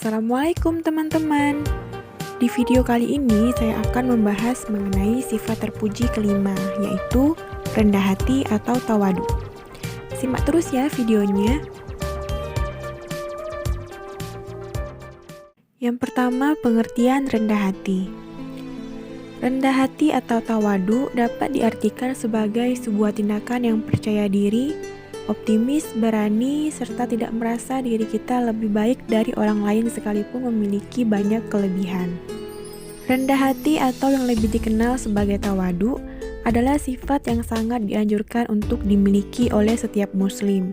Assalamualaikum teman-teman. Di video kali ini saya akan membahas mengenai sifat terpuji kelima, yaitu rendah hati atau tawadu. Simak terus ya videonya. Yang pertama, pengertian rendah hati. Rendah hati atau tawadu dapat diartikan sebagai sebuah tindakan yang percaya diri, optimis, berani, serta tidak merasa diri kita lebih baik dari orang lain sekalipun memiliki banyak kelebihan. Rendah hati atau yang lebih dikenal sebagai tawadu adalah sifat yang sangat dianjurkan untuk dimiliki oleh setiap muslim.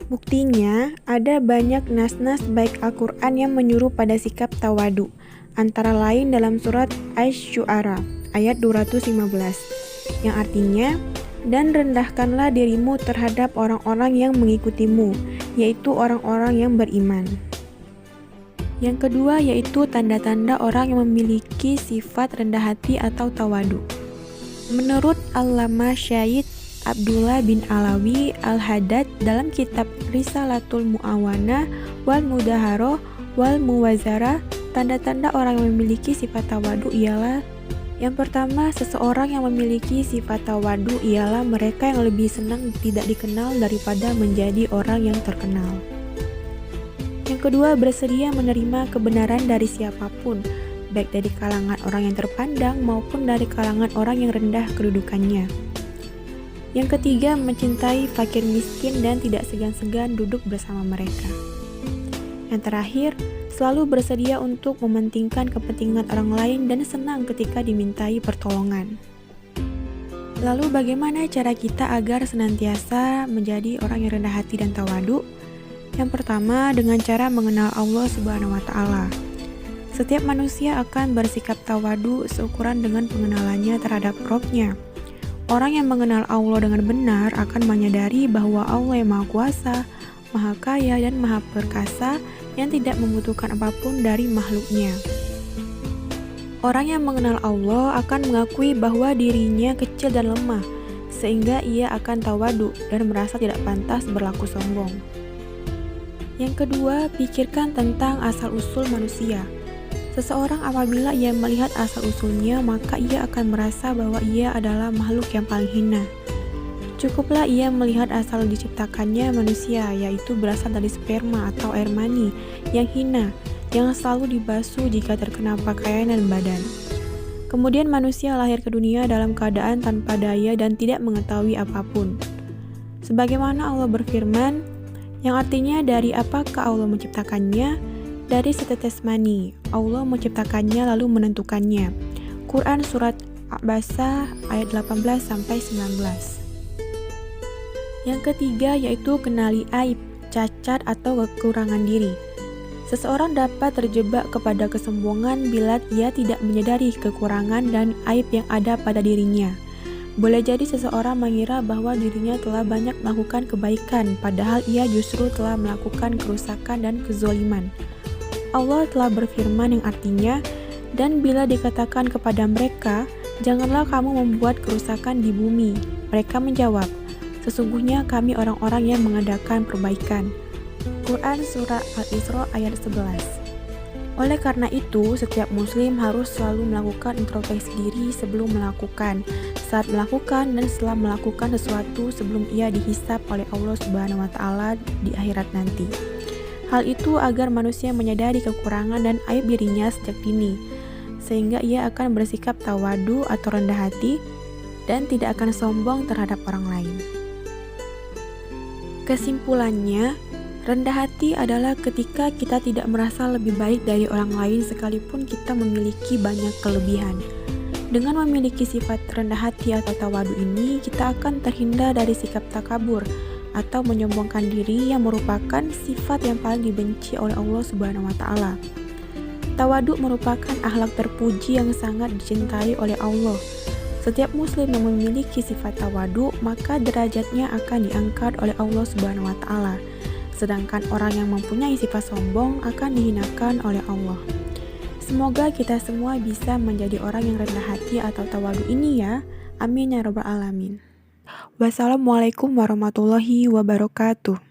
Buktinya, ada banyak nas-nas baik Al-Quran yang menyuruh pada sikap tawadu, antara lain dalam surat Asy-Syu'ara ayat 215, yang artinya, dan rendahkanlah dirimu terhadap orang-orang yang mengikutimu, yaitu orang-orang yang beriman. Yang kedua yaitu tanda-tanda orang yang memiliki sifat rendah hati atau tawadu. Menurut Allamah Syahid Abdullah bin Alawi Al-Haddad dalam kitab Risalatul Mu'awana wal Mudaharoh wal Muwazarah, tanda-tanda orang yang memiliki sifat tawadu ialah: yang pertama, seseorang yang memiliki sifat tawadu ialah mereka yang lebih senang tidak dikenal daripada menjadi orang yang terkenal. Yang kedua, bersedia menerima kebenaran dari siapapun, baik dari kalangan orang yang terpandang maupun dari kalangan orang yang rendah kedudukannya. Yang ketiga, mencintai fakir miskin dan tidak segan-segan duduk bersama mereka. Yang terakhir, selalu bersedia untuk mementingkan kepentingan orang lain dan senang ketika dimintai pertolongan. Lalu bagaimana cara kita agar senantiasa menjadi orang yang rendah hati dan tawadu? Yang pertama, dengan cara mengenal Allah Subhanahu wa Ta'ala. Setiap manusia akan bersikap tawadu seukuran dengan pengenalannya terhadap Rabb-nya. Orang yang mengenal Allah dengan benar akan menyadari bahwa Allah yang Maha Kuasa, Maha Kaya, dan Maha Perkasa yang tidak membutuhkan apapun dari makhluknya. Orang yang mengenal Allah akan mengakui bahwa dirinya kecil dan lemah, sehingga ia akan tawadu dan merasa tidak pantas berlaku sombong. Yang kedua, pikirkan tentang asal-usul manusia. Seseorang apabila ia melihat asal-usulnya, maka ia akan merasa bahwa ia adalah makhluk yang paling hina. Cukuplah ia melihat asal diciptakannya manusia, yaitu berasal dari sperma atau air mani yang hina, yang selalu dibasuh jika terkena pakaian dan badan. Kemudian manusia lahir ke dunia dalam keadaan tanpa daya dan tidak mengetahui apapun. Sebagaimana Allah berfirman, yang artinya dari apakah Allah menciptakannya? Dari setetes mani, Allah menciptakannya lalu menentukannya. Quran Surat Abasa ayat 18-19. Yang ketiga yaitu kenali aib, cacat, atau kekurangan diri. Seseorang dapat terjebak kepada kesombongan bila ia tidak menyadari kekurangan dan aib yang ada pada dirinya. Boleh jadi seseorang mengira bahwa dirinya telah banyak melakukan kebaikan, padahal ia justru telah melakukan kerusakan dan kezoliman. Allah telah berfirman yang artinya, dan bila dikatakan kepada mereka, janganlah kamu membuat kerusakan di bumi. Mereka menjawab, sesungguhnya kami orang-orang yang mengadakan perbaikan. Quran Surah Al-Isra ayat 11. Oleh karena itu, setiap muslim harus selalu melakukan introspeksi diri sebelum melakukan, saat melakukan, dan setelah melakukan sesuatu sebelum ia dihisab oleh Allah Subhanahu wa Ta'ala di akhirat nanti. Hal itu agar manusia menyadari kekurangan dan aib dirinya sejak dini, sehingga ia akan bersikap tawadu atau rendah hati dan tidak akan sombong terhadap orang lain. Kesimpulannya, rendah hati adalah ketika kita tidak merasa lebih baik dari orang lain sekalipun kita memiliki banyak kelebihan. Dengan memiliki sifat rendah hati atau tawadu ini, kita akan terhindar dari sikap takabur atau menyombongkan diri yang merupakan sifat yang paling dibenci oleh Allah Subhanahu wa Ta'ala. Tawadu merupakan akhlak terpuji yang sangat dicintai oleh Allah. Setiap muslim yang memiliki sifat tawadu, maka derajatnya akan diangkat oleh Allah Subhanahu wa Ta'ala. Sedangkan orang yang mempunyai sifat sombong akan dihinakan oleh Allah. Semoga kita semua bisa menjadi orang yang rendah hati atau tawadu ini ya. Amin ya rabbal alamin. Wassalamualaikum warahmatullahi wabarakatuh.